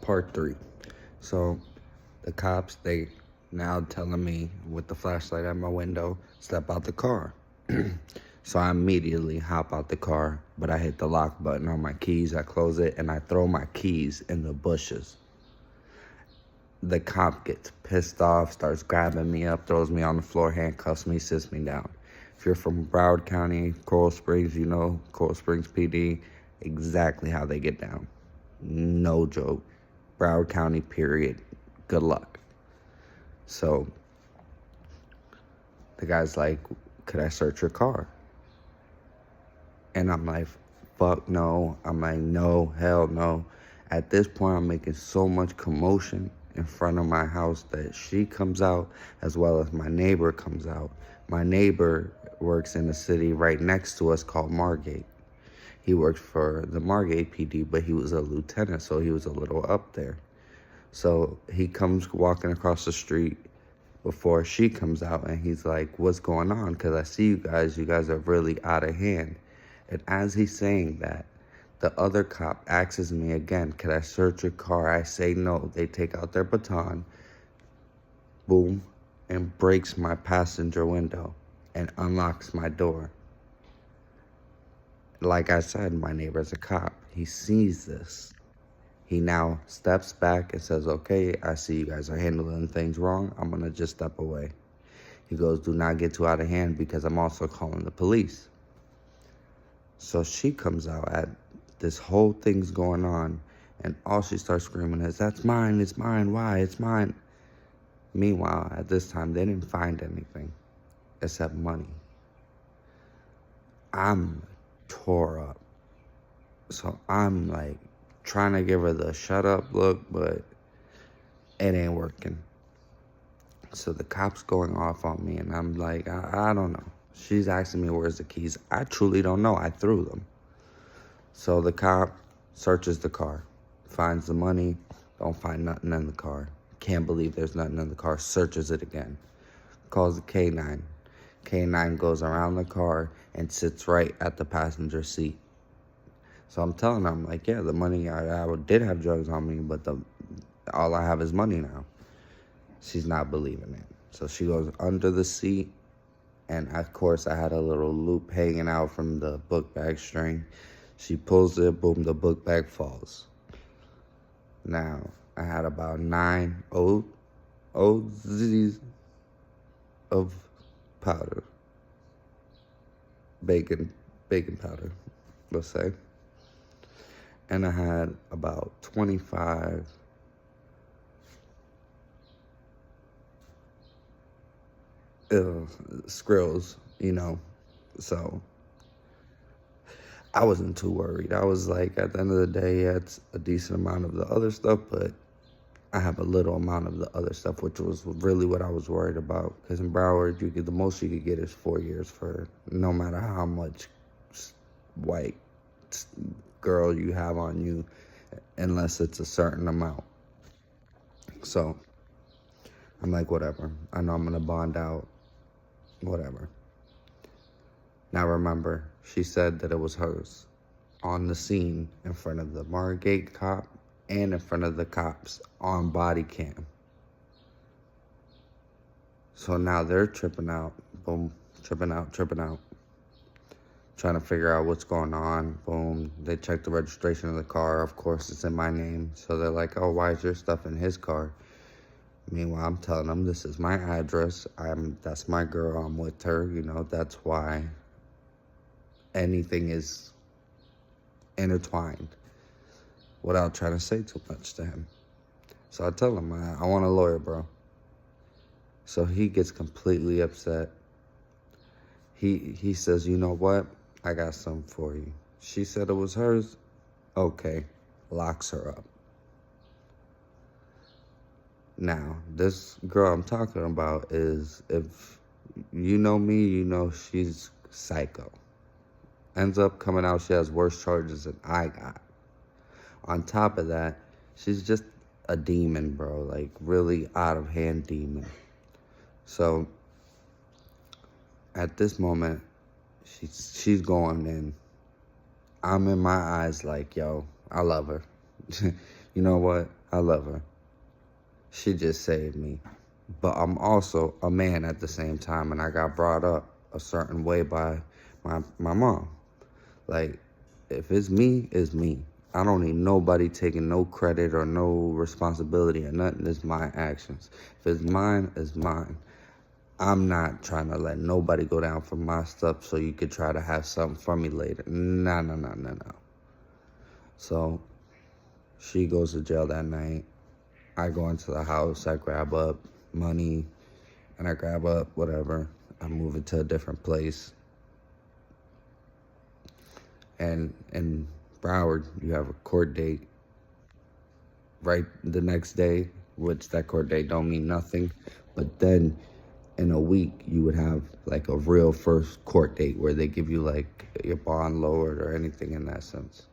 Part 3. So the cops, they now telling me with the flashlight at my window, step out the car. So I immediately hop out the car, but I hit the lock button on my keys, I close it, and I throw my keys in the bushes. The cop gets pissed off, starts grabbing me up, throws me on the floor, handcuffs me, sits me down. If you're from Broward County, Coral Springs, you know Coral Springs PD, exactly how they get down. No joke. Broward County, period. Good luck. So the guy's like, could I search your car? And I'm like, fuck no. I'm like, no, hell no. At this point, I'm making so much commotion in front of my house that she comes out as well as my neighbor comes out. My neighbor works in a city right next to us called Margate. He worked for the Margate PD, but he was a lieutenant, so he was a little up there. So he comes walking across the street before she comes out, and he's like, what's going on? Because I see you guys are really out of hand. And as he's saying that, the other cop asks me again, could I search your car? I say no. They take out their baton, boom, and breaks my passenger window and unlocks my door. Like I said, my neighbor's a cop. He sees this. He now steps back and says, okay, I see you guys are handling things wrong. I'm going to just step away. He goes, do not get too out of hand because I'm also calling the police. So she comes out at this whole thing's going on, and all she starts screaming is, that's mine, it's mine, why, it's mine. Meanwhile, at this time, they didn't find anything except money. I'm tore up. So I'm like trying to give her the shut up look, but it ain't working. So the cop's going off on me, and I'm like, I don't know. She's asking me where's the keys. I truly don't know. I threw them. So the cop searches the car, finds the money, don't find nothing in the car. Can't believe there's nothing in the car. Searches it again. Calls the K9. K9 goes around the car and sits right at the passenger seat. So I'm telling her, I'm like, yeah, the money, I did have drugs on me, but all I have is money now. She's not believing it. So she goes under the seat, and of course I had a little loop hanging out from the book bag string. She pulls it, boom, the book bag falls. Now, I had about 9 OZs of powder. Bacon powder, let's say. And I had about 25 skrills, so I wasn't too worried. I was like, at the end of the day, yeah, it's a decent amount of the other stuff, but I have a little amount of the other stuff, which was really what I was worried about. Because in Broward, the most you could get is 4 years for no matter how much white girl you have on you, unless it's a certain amount. So I'm like, whatever. I know I'm going to bond out. Whatever. Now remember, she said that it was hers on the scene in front of the Margate cop and in front of the cops on body cam. So now they're tripping out. Boom. Tripping out. Trying to figure out what's going on. Boom. They check the registration of the car. Of course, it's in my name. So they're like, oh, why is your stuff in his car? Meanwhile, I'm telling them this is my address. That's my girl. I'm with her. That's why anything is intertwined without trying to say too much to him. So I tell him, I want a lawyer, bro. So he gets completely upset. He says, you know what? I got something for you. She said it was hers. Okay. Locks her up. Now, this girl I'm talking about is, if you know me, you know she's psycho. Ends up coming out, she has worse charges than I got. On top of that, she's just a demon, bro. Like, really out of hand demon. So, at this moment, she's going in. I'm in my eyes like, yo, I love her. You know what? I love her. She just saved me. But I'm also a man at the same time, and I got brought up a certain way by my mom. Like, if it's me, it's me. I don't need nobody taking no credit or no responsibility or nothing. It's my actions. If it's mine, it's mine. I'm not trying to let nobody go down for my stuff so you could try to have something for me later. No, no, no, no, no. So she goes to jail that night. I go into the house. I grab up money and I grab up whatever. I move it to a different place. And in Broward, you have a court date right the next day, which that court date don't mean nothing. But then in a week, you would have like a real first court date where they give you like your bond lowered or anything in that sense.